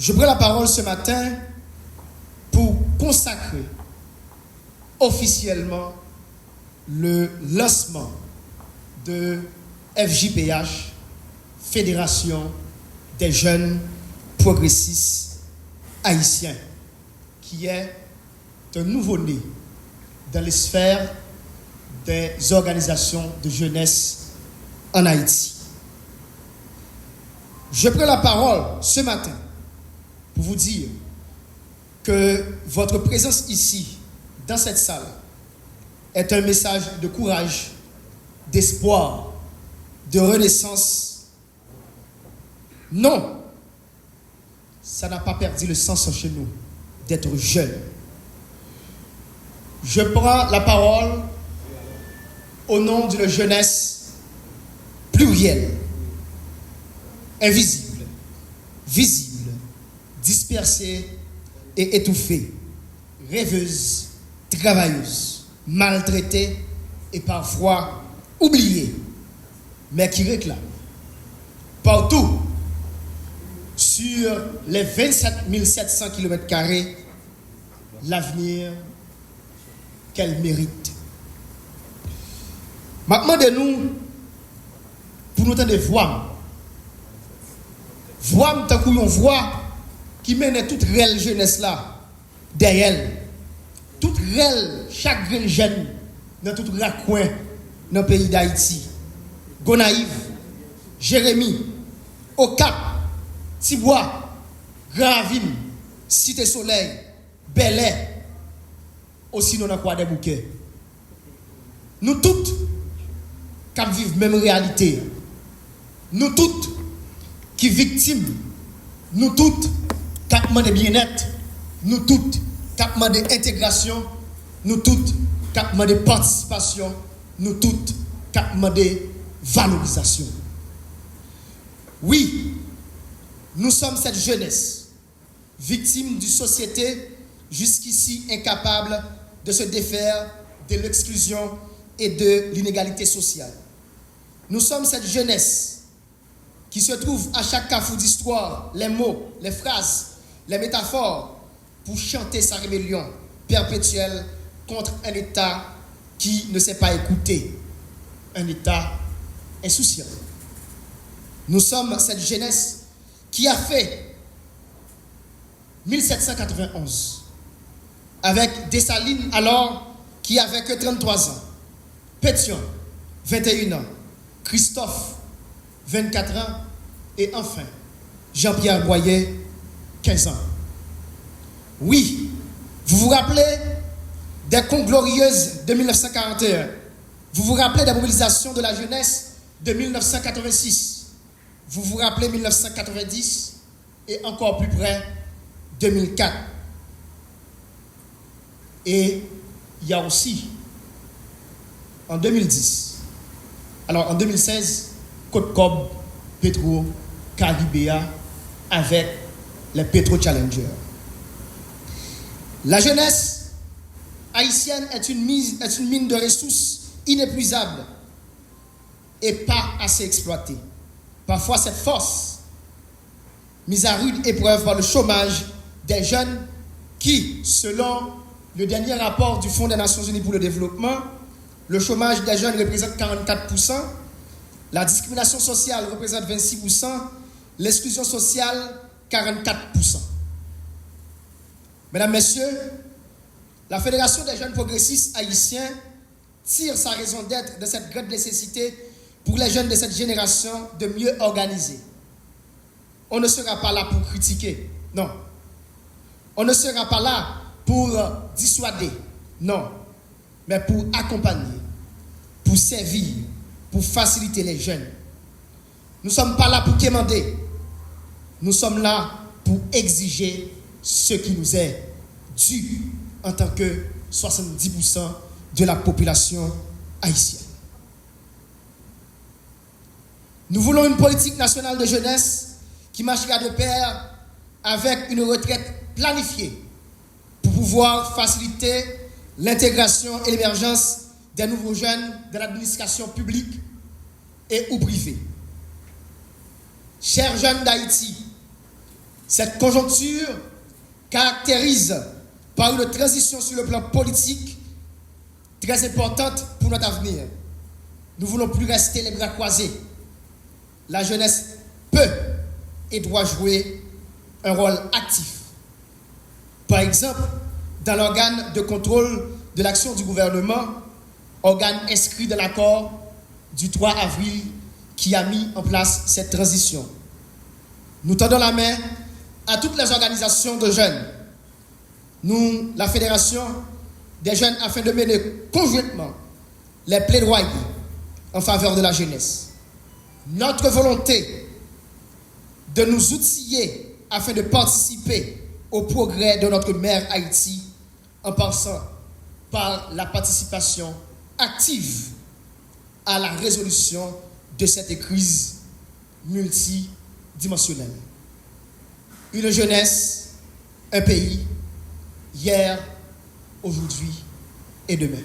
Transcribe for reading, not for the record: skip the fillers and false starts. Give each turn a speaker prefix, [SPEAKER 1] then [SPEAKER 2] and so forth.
[SPEAKER 1] Je prends la parole ce matin pour consacrer officiellement le lancement de FJPH, Fédération des jeunes progressistes haïtiens, qui est un nouveau-né dans les sphères des organisations de jeunesse en Haïti. Je prends la parole ce matin pour vous dire que votre présence ici, dans cette salle, est un message de courage, d'espoir, de renaissance. Non, ça n'a pas perdu le sens chez nous d'être jeune. Je prends la parole au nom d'une jeunesse plurielle, invisible, visible, dispersée et étouffée, rêveuse, travailleuse, maltraitée et parfois oubliée, mais qui réclame partout sur les 27 700 km² l'avenir qu'elle mérite. Maintenant, de nous, pour nous entendre voix, tant qu'on voit qui mène toute réelle jeunesse là, derrière elle, toute réelle, chaque jeune, dans tout raccoin, dans le pays d'Haïti. Gonaïve, Jérémy, Okap, Tibois, Gravine, Cité Soleil, Bel-Air, aussi nous avons des bouquets. Nous toutes, qui vivons la même réalité. Nous toutes, qui victimes. Nous toutes, qui demandent bien-être. Nous toutes, qui demandent intégration. Nous toutes, qui demandent participation. Nous toutes, qui demandent valorisation. Oui, nous sommes cette jeunesse, victime d'une société jusqu'ici incapable de se défaire de l'exclusion et de l'inégalité sociale. Nous sommes cette jeunesse qui se trouve à chaque carrefour d'histoire, les mots, les phrases, les métaphores, pour chanter sa rébellion perpétuelle contre un État qui ne sait pas écouter, un État insouciant. Nous sommes cette jeunesse qui a fait 1791 avec Dessalines alors qui avait que 33 ans, Pétion 21 ans, Christophe 24 ans et enfin Jean-Pierre Boyer 15 ans. Oui, vous vous rappelez des contes glorieuses de 1941, vous vous rappelez des mobilisations de la jeunesse de 1986, vous vous rappelez 1990 et encore plus près 2004. Et il y a aussi en 2010, alors en 2016, Côte-Cob, Petro, Caribéa avec les Petro Challengers. La jeunesse haïtienne est une mine de ressources inépuisables et pas assez exploitée. Parfois, cette force, mise à rude épreuve par le chômage des jeunes qui, selon le dernier rapport du Fonds des Nations Unies pour le développement, le chômage des jeunes représente 44%, la discrimination sociale représente 26%, l'exclusion sociale 44%. Mesdames, Messieurs, la Fédération des jeunes progressistes haïtiens tire sa raison d'être de cette grande nécessité pour les jeunes de cette génération de mieux organiser. On ne sera pas là pour critiquer, non. On ne sera pas là pour dissuader, non. Mais pour accompagner, pour servir, pour faciliter les jeunes. Nous ne sommes pas là pour quémander. Nous sommes là pour exiger ce qui nous est dû en tant que 70% de la population haïtienne. Nous voulons une politique nationale de jeunesse qui marchera de pair avec une retraite planifiée pour pouvoir faciliter l'intégration et l'émergence des nouveaux jeunes de l'administration publique et ou privée. Chers jeunes d'Haïti, Cette conjoncture caractérise par une transition sur le plan politique très importante pour notre avenir. Nous ne voulons plus rester les bras croisés. La jeunesse peut et doit jouer un rôle actif. Par exemple, dans l'organe de contrôle de l'action du gouvernement, organe inscrit dans l'accord du 3 avril qui a mis en place cette transition. Nous tendons la main à toutes les organisations de jeunes. Nous, la Fédération des jeunes, afin de mener conjointement les plaidoyers en faveur de la jeunesse. Notre volonté de nous outiller afin de participer au progrès de notre mère Haïti en passant par la participation active à la résolution de cette crise multidimensionnelle. Une jeunesse, un pays, hier, aujourd'hui et demain.